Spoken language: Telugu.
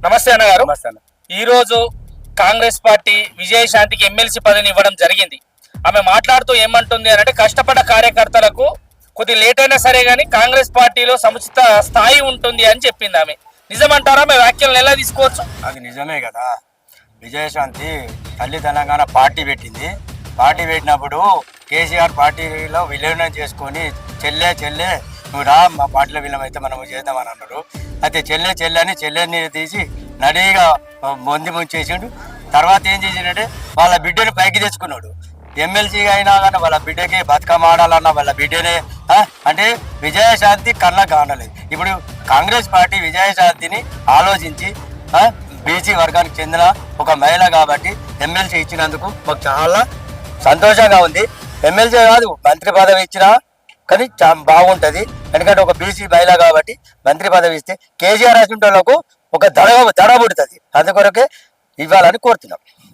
నమస్తే అన్నగారు. ఈ రోజు కాంగ్రెస్ పార్టీ విజయశాంతికి ఎమ్మెల్సీ పదవిని ఇవ్వడం జరిగింది. ఆమె మాట్లాడుతూ ఏమంటుంది అంటే కష్టపడ్డ కార్యకర్తలకు కొద్ది లేట్ అయినా సరే గానీ కాంగ్రెస్ పార్టీలో సముచిత స్థాయి ఉంటుంది అని చెప్పింది. ఆమె నిజమంటారా? ఆమె వ్యాఖ్యలను ఎలా తీసుకోవచ్చు? అది నిజమే కదా. విజయశాంతి తల్లి తెలంగాణ పార్టీ పెట్టింది. పార్టీ పెట్టినప్పుడు కేసీఆర్ పార్టీలో విలీనం చేసుకొని చెల్లె నువ్వు రా మా పార్టీలో విలీనమైతే మనం చేద్దామని అన్నారు. అయితే చెల్లెని తీసి నడిగా ముంచేసిండు. తర్వాత ఏం చేసిండే వాళ్ళ బిడ్డను పైకి తెచ్చుకున్నాడు. ఎమ్మెల్సీ అయినా కానీ వాళ్ళ బిడ్డకి బతుకమ్మ ఆడాలన్న వాళ్ళ బిడ్డనే అంటే విజయశాంతి కన్నా కానలేదు. ఇప్పుడు కాంగ్రెస్ పార్టీ విజయశాంతిని ఆలోచించి బీసీ వర్గానికి చెందిన ఒక మహిళ కాబట్టి ఎమ్మెల్సీ ఇచ్చినందుకు మాకు చాలా సంతోషంగా ఉంది. ఎమ్మెల్సీ కాదు మంత్రి పదవి ఇచ్చినా కానీ బాగుంటుంది. ఎందుకంటే ఒక బీసీ మహిళ కాబట్టి మంత్రి పదవి ఇస్తే కేసీఆర్ రాసిన వాళ్ళకు ఒక దడ పుడుతుంది. అందుకొరకే ఇవ్వాలని కోరుతున్నాం.